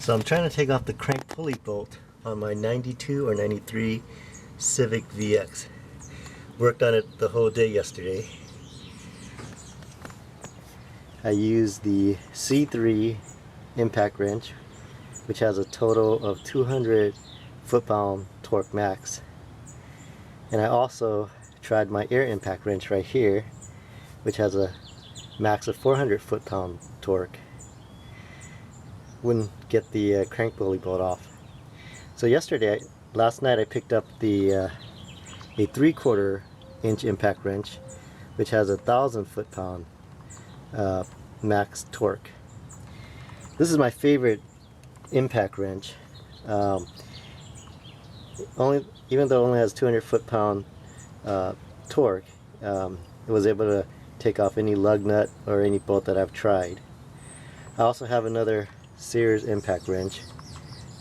So I'm trying to take off the crank pulley bolt on my 92 or 93 Civic VX. Worked on it the whole day yesterday. I used the C3 impact wrench, which has a total of 200 foot-pound torque max. And I also tried my air impact wrench right here, which has a max of 400 foot-pound torque. Wouldn't get the crank pulley bolt off. So last night I picked up the a 3/4 inch impact wrench, which has 1,000 foot-pound max torque. This is my favorite impact wrench. Even though it only has 200 foot-pound torque, it was able to take off any lug nut or any bolt that I've tried. I also have another Sears impact wrench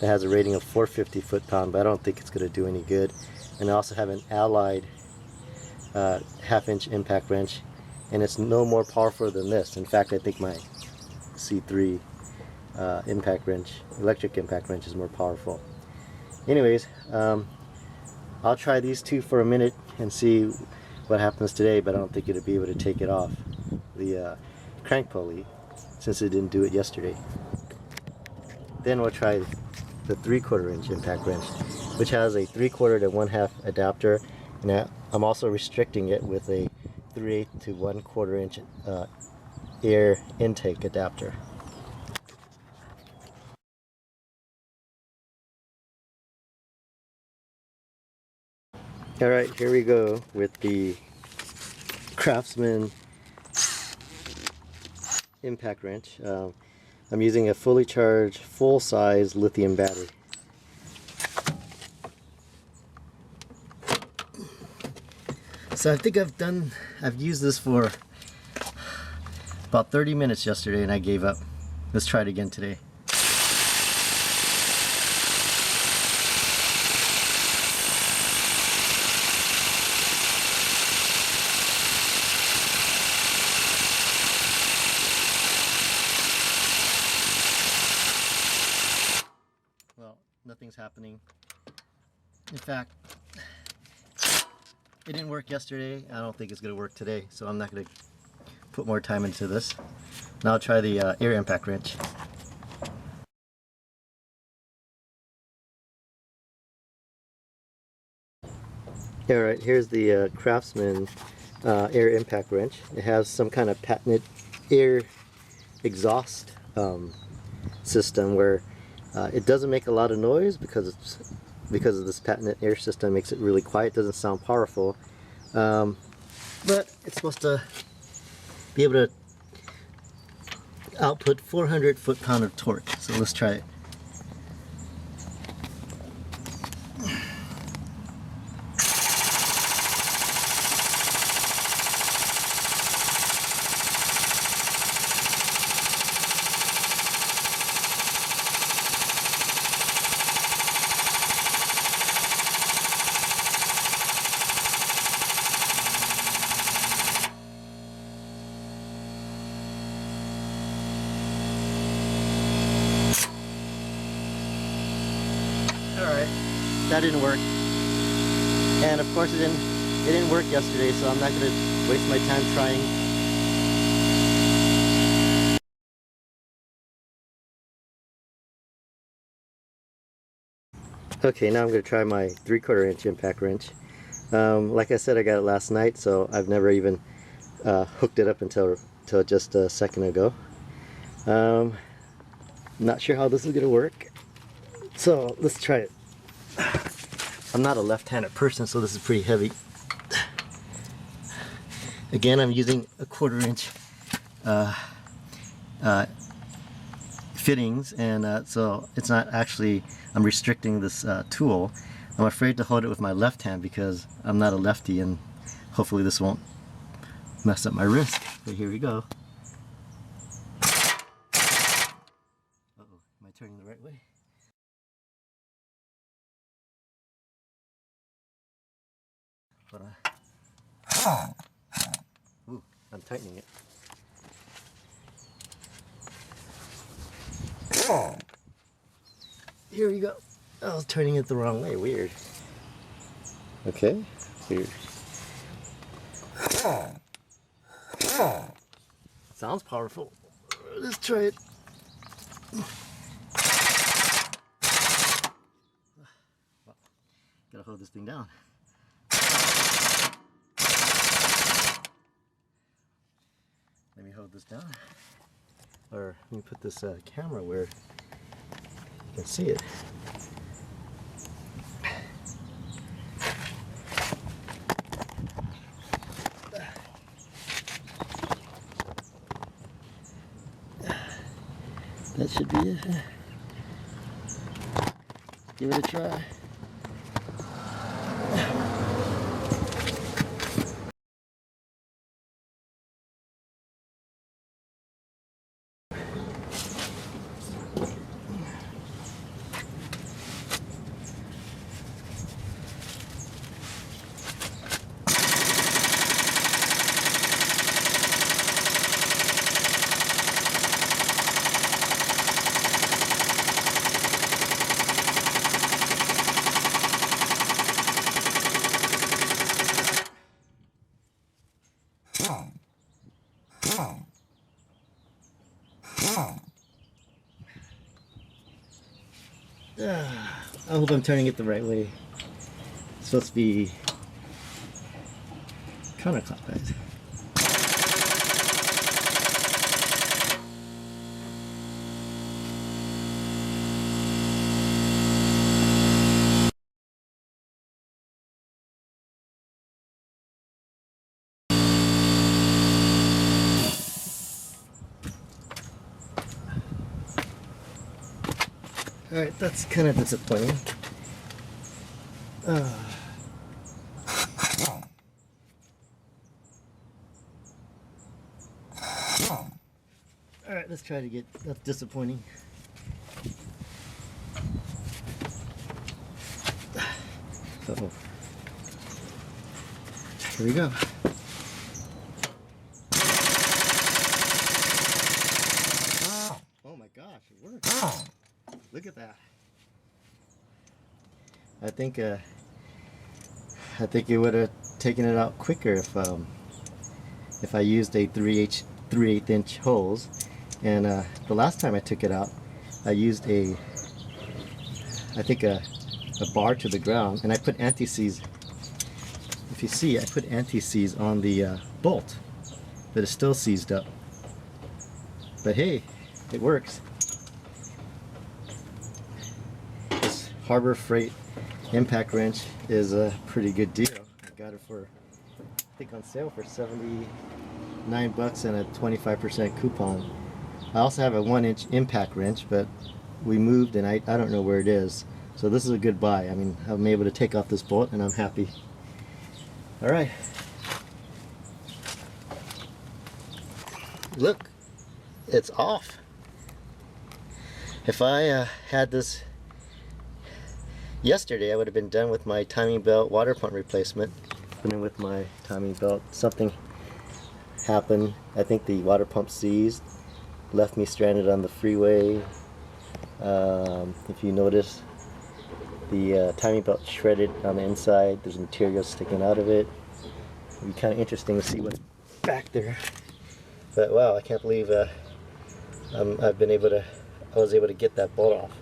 that has a rating of 450 foot-pound, but I don't think it's going to do any good. And I also have an allied half-inch impact wrench, and it's no more powerful than this. In fact, I think my C3 electric impact wrench is more powerful. Anyways, I'll try these two for a minute and see what happens today, but I don't think it'll be able to take it off, the crank pulley, since it didn't do it yesterday. Then we'll try the 3/4 inch impact wrench, which has a 3/4 to 1/2 adapter, and I'm also restricting it with a 3/8 to 1/4 inch air intake adapter. Alright, here we go with the Craftsman impact wrench. I'm using a fully charged, full-size lithium battery. So I think I've used this for about 30 minutes yesterday and I gave up. Let's try it again today. Well, nothing's happening. In fact, it didn't work yesterday. I don't think it's going to work today, so I'm not going to put more time into this. Now I'll try the air impact wrench. Alright, here's the Craftsman air impact wrench. It has some kind of patented air exhaust system where it doesn't make a lot of noise because of this patented air system. Makes it really quiet. It doesn't sound powerful, but it's supposed to be able to output 400 foot-pound of torque. So let's try it. Alright, that didn't work. And of course it didn't work yesterday, so I'm not going to waste my time trying. Okay, now I'm going to try my 3/4 inch impact wrench. Like I said, I got it last night, so I've never even hooked it up until just a second ago. Not sure how this is going to work. So let's try it. I'm not a left-handed person, so this is pretty heavy. Again, I'm using a 1/4 inch fittings, and so it's not actually, I'm restricting this tool. I'm afraid to hold it with my left hand because I'm not a lefty, and hopefully this won't mess up my wrist. But here we go. Uh-oh, am I turning the right way? Ooh, I'm tightening it. here we go. I was turning it the wrong way. Weird. Okay. Weird. Sounds powerful. Let's try it. Gotta hold this thing down. Let me hold this down. Or let me put this camera where you can see it. That should be it. Give it a try. I hope I'm turning it the right way. It's supposed to be counterclockwise. Alright, that's kind of disappointing. Alright, let's try to get, that's disappointing. Uh-oh. Here we go. Oh my gosh, it worked. Look at that. I think it would have taken it out quicker if I used a 3/8 inch holes. And the last time I took it out, I used I think a bar to the ground, and I put anti-seize. If you see, I put anti-seize on the bolt, but it's still seized up. But hey, it works. This Harbor Freight impact wrench is a pretty good deal. I got it for, I think, on sale for $79 and a 25% coupon. I also have a 1-inch impact wrench, but we moved and I don't know where it is. So this is a good buy. I mean, I'm able to take off this bolt and I'm happy. Alright. Look, it's off. If I had this yesterday, I would have been done with my timing belt water pump replacement. Put in with my timing belt. Something happened. I think the water pump seized, left me stranded on the freeway. If you notice, the timing belt shredded on the inside. There's material sticking out of it. It'd be kind of interesting to see what's back there. But wow, I can't believe I was able to get that bolt off.